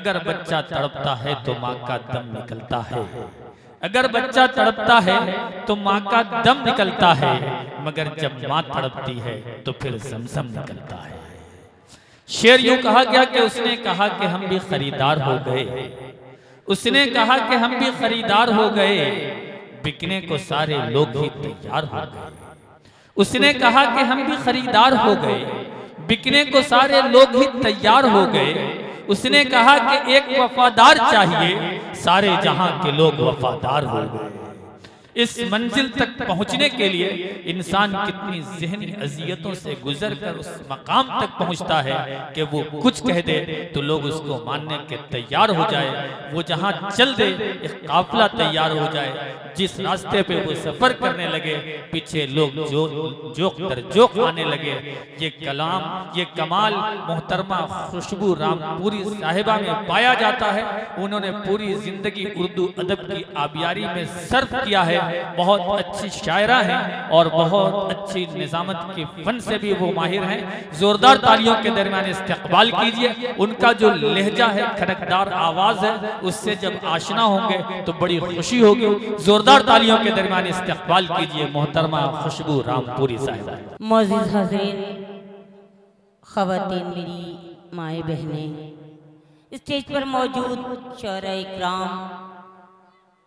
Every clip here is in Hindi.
अगर बच्चा तड़पता है तो माँ का दम निकलता है, अगर बच्चा तड़पता है तो माँ का दम निकलता है, मगर जब माँ तड़पती है तो फिर ज़मज़म निकलता है। शेर यूं कहा गया कि उसने कहा कि हम भी खरीदार हो गए, उसने कहा कि हम भी खरीदार हो गए, बिकने को सारे लोग ही तैयार हो गए। उसने कहा कि हम भी खरीदार हो गए, बिकने को सारे लोग ही तैयार हो गए। उसने कहा कि एक वफादार चाहिए, सारे जहां के लोग वफादार हो गए। इस मंजिल तक पहुंचने के लिए इंसान कितनी ज़हनी अज़ियतों से गुजरकर उस मकाम तक पहुंचता है कि वो कुछ कह दे तो लोग उसको मानने के तैयार हो जाए, वो जहां चल दे एक काफिला तैयार हो जाए, जिस रास्ते पे वो सफर करने लगे पीछे लोग जोक दर जोक आने लगे। ये कलाम, ये कमाल मोहतरमा खुशबू रामपुरी साहिबा में पाया जाता है। उन्होंने पूरी जिंदगी उर्दू अदब की आबियारी में सर्फ किया है, बहुत अच्छी शायरा हैं और बहुत अच्छी निजामत के फन से भी वो माहिर हैं। जोरदार तालियों के दरमियान इस्तकबाल कीजिए। उनका जो लहजा है, खड़कदार आवाज है, उससे जब आशना होंगे तो बड़ी खुशी होगी। जोरदार तालियों के दरमियान इस्तकबाल कीजिए मोहतरमा खुशबू रामपुरी साहिबा। मौजूद हाज़रीन, ख़वातीन, मेरी माए बहनें, स्टेज पर मौजूद शोरा इकराम,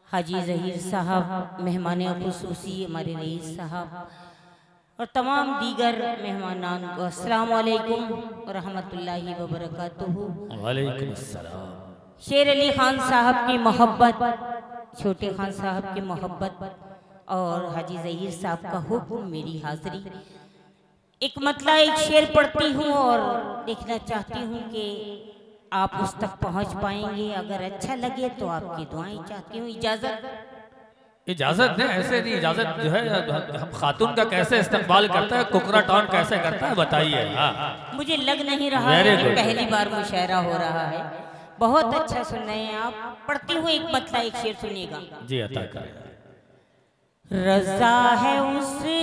हाजी ज़हीर साहब, मेहमान खुसूसी हमारे रईस साहब और तमाम दीगर मेहमानान को अस्सलाम वालेकुम व रहमतुल्लाहि व बरकातुहू। वालेकुम अस्सलाम। शेर अली खान साहब की मोहब्बत, छोटे खान साहब की मोहब्बत और हाजी ज़हीर साहब का हुक्म, मेरी हाज़री। एक मतला एक शेर पढ़ती हूँ और देखना चाहती हूँ कि आप उस तक पहुंच पाएंगे। अगर अच्छा लगे तो आपकी दुआएं चाहती हूँ। इजाजत नहीं, ऐसे नहीं। इजाजत जो है हम खातून का कैसे इस्तकबाल करता है, कुकरा टाउन कैसे करता है, बताइए। मुझे लग नहीं रहा है कि पहली बार मुशायरा हो रहा है। बहुत अच्छा सुन रहे हैं आप। पढ़ती हूँ एक मतला एक शेर, सुनिएगा जी। अता करें। रज़ा है उसकी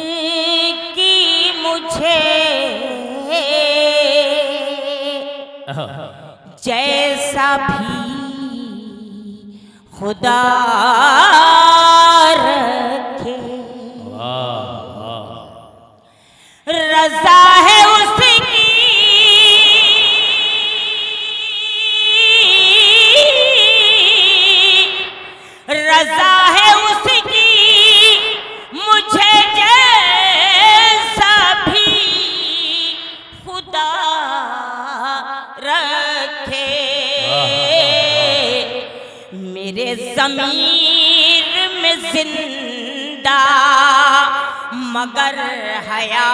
मुझे जैसा भी खुदा रखे, रज़ा है उसकी रज़ा है उसकी मुझे जैसा भी खुदा रखे। मेरे ज़मीर में जिंदा मगर हया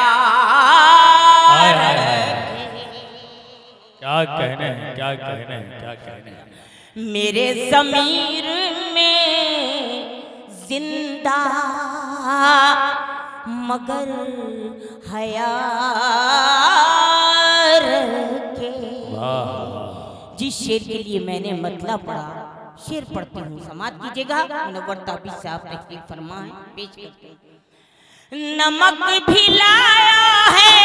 रखे। क्या कहने हैं, क्या कहने हैं, क्या कहने हैं। मेरे ज़मीर में जिंदा मगर हया रखे। जिस शेर के लिए मैंने मतलब पढ़ा, शेर पढ़ती हूँ, समाज कीजिएगा। मुनव्वर ताबी साहब तशरीफ फरमा है, पेश करते हैं। नमक भी लाया है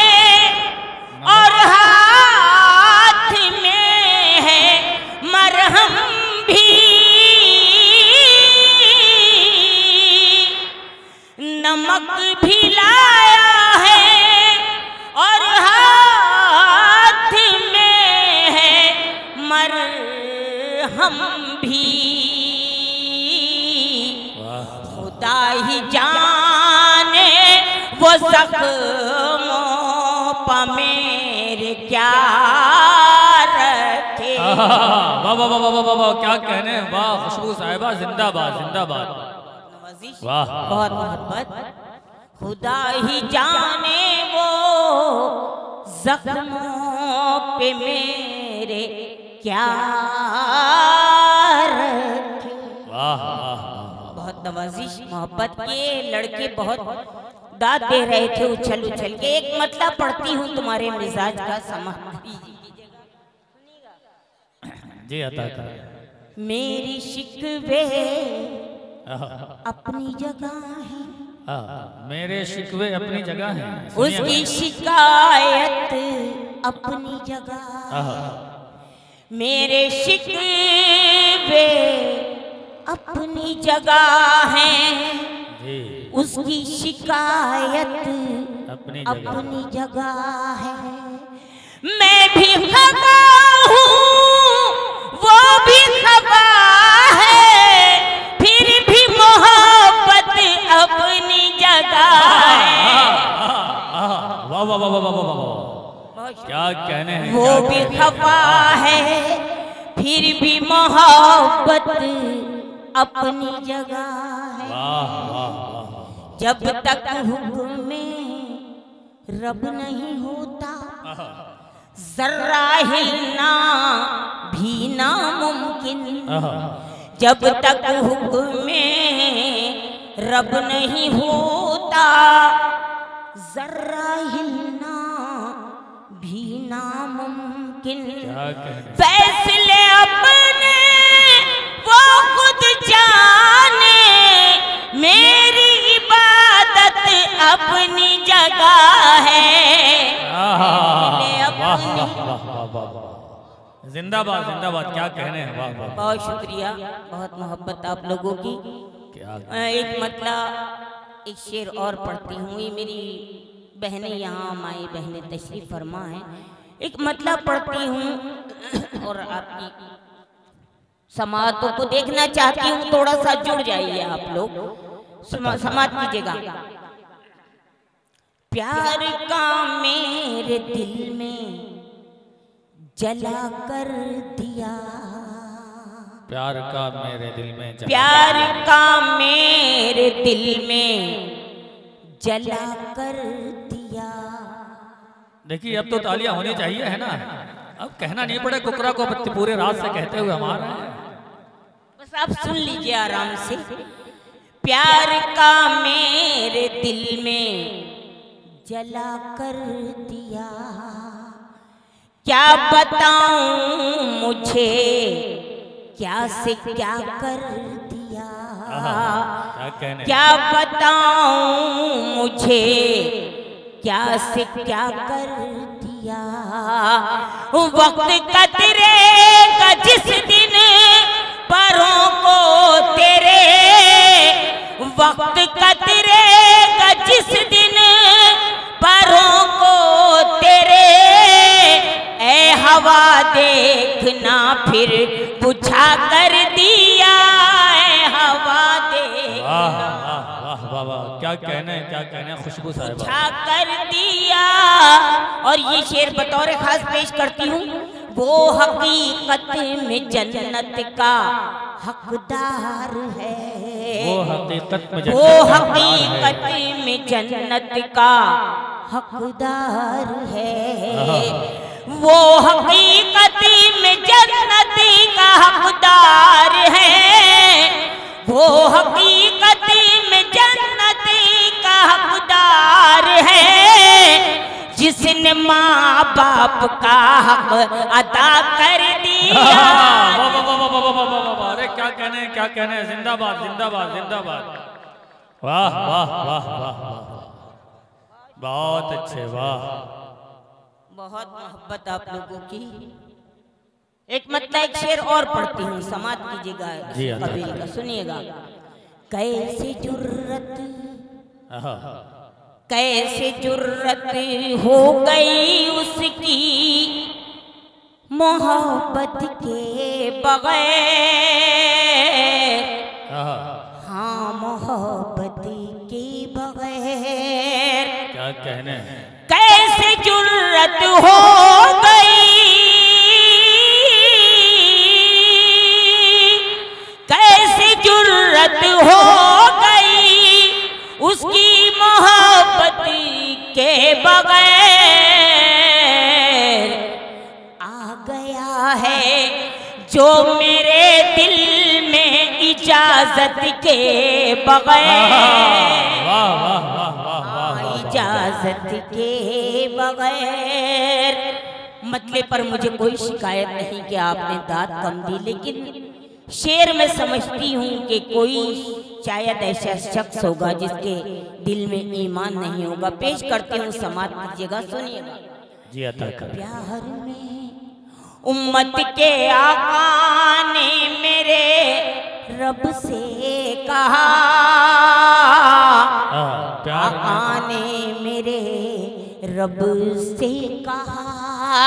और हाथ में है मरहम भी, नमक भी लाया है और हाथ में है मरहम भी। खुदा ही जाने वो ज़ख्मों पर मेरे क्या रखे। वाह वाह वाह वाह वाह, क्या कहने। वाह खुशबू साहिबा, जिंदाबाद जिंदाबाद। वाह, बहुत मोहब्बत। खुदा ही जाने वो जख्मों पे मेरे क्या रखे। वाह, बहुत नवाजिश मोहब्बत के लड़के बहुत दाद दे रहे थे उछल उछल के। एक मतलब पढ़ती हूँ तुम्हारे मिजाज का समझ जी। अता करें। मेरी शिकवे अपनी जगह है, मेरे शिकवे अपनी जगह हैं, उसकी शिकायत अपनी जगह। मेरे शिकवे अपनी जगह है, उसकी शिकायत अपनी जगह है। मैं भी खफा हूँ, वो भी खफा है, फिर भी मोहब्बत अपनी जगह है। वाह वाह वाह वाह वाह वाह, क्या कहने हैं। वो भी खफा है, फिर भी मोहब्बत अपनी जगह है। वाह वाह वाह, जब तक हुक्म में रब नहीं होता, जर्रा हिलना भी नामुमकिन। जब तक हुक्म में रब नहीं होता, जर्रा हिलना भी नामुमकिन। फैसले अपने वो खुद जाने, मेरी इबादत अपनी जगह है। जिंदाबाद जिंदाबाद, क्या कहने हैं। वाह वाह, बहुत शुक्रिया, बहुत मोहब्बत आप लोगों की। एक मतलब एक शेर और पढ़ती हूँ। ये मेरी बहनें यहाँ माई बहनें तशरीफ फरमा है। एक मतलब पढ़ती हूँ और आपकी समातों को देखना चाहती हूँ। थोड़ा सा जुड़ जाइए आप लोग, समात कीजिएगा। प्यार का मेरे दिल में जला कर दिया, प्यार का मेरे दिल में जला, प्यार का मेरे दिल में जला कर दिया। देखिए अब तो तालियां होनी चाहिए, है ना। अब कहना नहीं पड़े कुकरा को पूरे रात से कहते हुए हमारा। बस आप सुन लीजिए आराम से। प्यार का मेरे दिल में जला कर दिया, क्या बताऊं मुझे क्या से क्या कर दिया। क्या बताऊं मुझे क्या से क्या कर दिया। वक्त कतरेगा जिस दिन परों को तेरे, वक्त कतरेगा जिस दिन परों को तेरे। ए हवा देखना फिर बुझा कर दिया, ए हवा देखना। वाह वाह वाह, क्या कहने क्या कहने, खुशबू साहब बुझा कर दिया। और ये शेर बतौर खास पेश करती हूँ। वो हकीकत में जन्नत का हकदार है, वो हकीकत में जन्नत का हकदार है। वो हकीकत में जन्नत का हकदार है, वो हकीकत में जन्नत का हकदार है। जिसने माँ बाप का हक अदा कर दिया। अरे क्या कहने क्या कहने, जिंदाबाद जिंदाबाद जिंदाबाद। वाह वाह वाह वाह, बहुत अच्छे, वाह। बहुत मोहब्बत आप लोगों की। एक मतलब एक शेर और पढ़ती हूँ, समात कीजिएगा कबीर का, सुनिएगा। कैसे जुर्रत, कैसे जुर्रत हो गई उसकी मोहब्बत के बगैर। हाँ, मोहब्बत के बगैर। क्या कहने, कैसे जुर्रत हो गई, कैसे जुर्रत हो गई उसकी मोहब्बत के बगैर। आ गया है जो मेरे दिल में इजाजत के बगैर, इजाजत के बगैर। मतलब पर मुझे कोई शिकायत नहीं कि आपने दाद कम दी, लेकिन शेर में समझती हूँ कि कोई शायद ऐसा शख्स होगा जिसके दिल में ईमान नहीं होगा। पेश करती हूँ, समात कीजिएगा, सुनिएगा। जी अता कर। प्यार में उम्मत के आका ने मेरे रब से कहा, आका ने मेरे रब से कहा,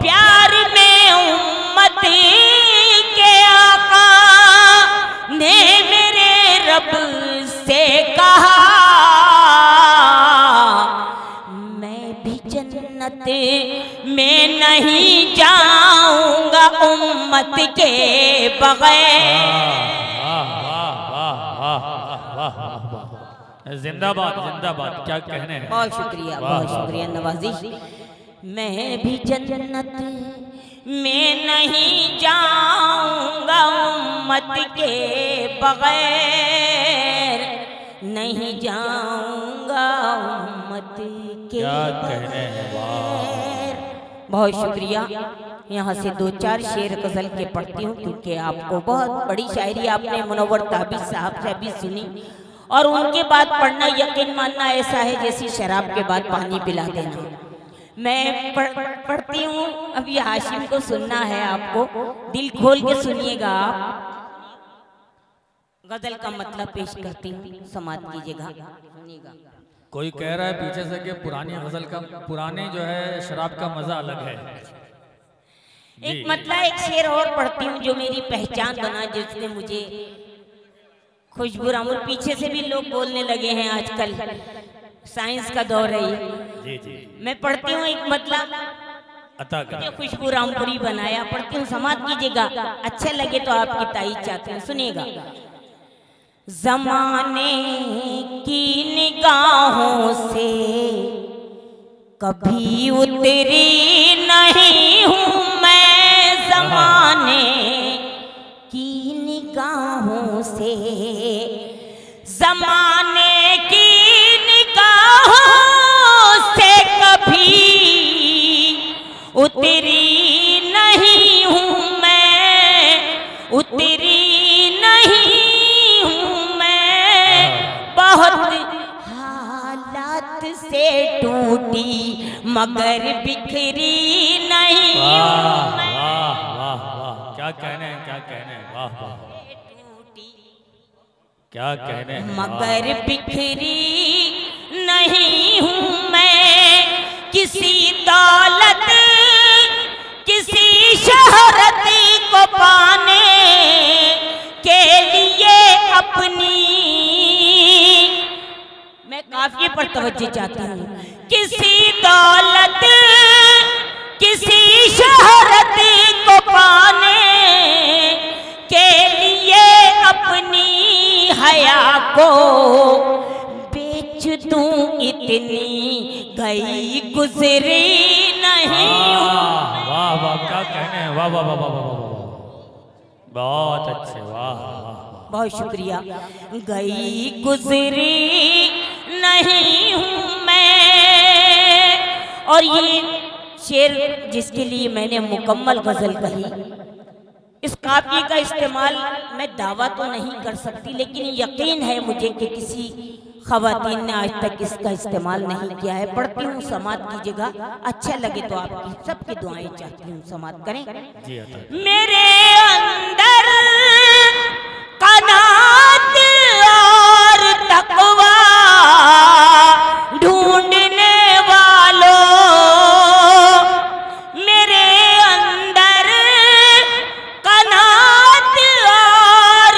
प्यार में उम्मत के आका ने मेरे रब से कहा, मैं भी जन्नत में नहीं जाऊंगा उम्मत के बगैर। जिंदाबाद जिंदाबाद, क्या कहने हैं। बहुत शुक्रिया नवाजी। मैं भी जन्नत में नहीं जाऊंगा उम्मत के बगैर, नहीं जाऊंगा उम्मत के क्या कहने हैं। बहुत शुक्रिया। यहाँ से दो चार शेर गजल के पढ़ती हूँ, क्योंकि आपको बहुत बड़ी शायरी आपने मुनव्वर ताबिज साहब से भी सुनी, और उनके बाद पढ़ना यकीन मानना ऐसा है जैसी शराब के बाद पानी पिला देना। मैं पढ़ती हूँ, अभी हाशिम को सुनना है, आपको दिल खोल के सुनिएगा। आप गजल का मतलब पेश करती हूँ, समाप्त कीजिएगा, सुनिएगा। कोई कह रहा है पीछे से कि पुरानी गजल का, पुरानी जो है शराब का मजा अलग है। एक मतलब एक शेर और पढ़ती हूँ जो मेरी पहचान बना, जिसने मुझे खुशबू रामुल, पीछे से भी लोग बोलने लगे हैं आजकल, साइंस का दौर है ये। जी। मैं पढ़ती हूँ एक मतलब अता खुशबू रामपुरी बनाया, पढ़ती हूँ, समाप्त कीजिएगा। अच्छा लगे तो आपकी तारीफ चाहती हूँ, सुनिएगा। ज़माने की निगाहों से कभी उतरी नहीं हूँ मैं, ज़माने की निगाहों से, ज़माने की निगाहों से कभी उतरी नहीं हूँ मैं, उतरी नहीं हूँ मैं, बहुत हालात से टूटी मगर बिखरी नहीं हूँ मैं। क्या कहने हैं, क्या कहने हैं, वाह वाह, क्या कहने हैं, मगर बिखरी नहीं हूँ मैं, किसी दौलत किसी शोहरत को पाने के लिए अपनी, मैं काफिये पर तवज्जो चाहती हूँ, किसी दौलत किसी शोहरत को पाने के लिए अपनी हया को बेच दूं, इतनी गई गुजरी नहीं। वाह वाह, क्या कहने हैं, वाह वाह वाह वाह वाह, बहुत अच्छे, वाह वाह, बहुत शुक्रिया। गई गुजरी नहीं हूँ मैं, और ये शेर जिसके लिए मैंने मुकम्मल गजल कही, इस काफिये का इस्तेमाल मैं दावा तो नहीं कर सकती, लेकिन यकीन है मुझे कि किसी खवातीन ने आज तक इसका इस्तेमाल नहीं किया है। पढ़ती हूँ, समाप्त कीजिएगा। अच्छा लगे तो आपकी सबकी दुआएं चाहती हूँ, समाप्त करें। मेरे अंदर कनात और तकवा ढूंढने वालों, मेरे अंदर कनात और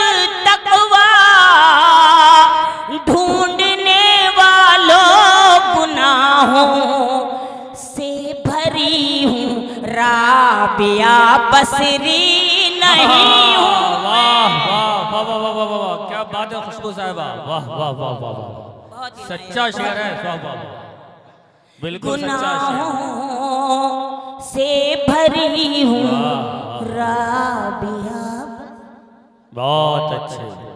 तकवा ढूंढने वालों, गुनाहों से भरी हूँ राबिया बसरी नहीं हूँ। वाह वाह वाह वाह वाह वाह, क्या बात है खुशबू साहिबा, वाह वाह वाह वाह वाह, सच्चा शेर है, वाह वाह, बिल्कुल सच्चा शेर, गुनाहों से भरी हूँ राबिया, बहुत अच्छे।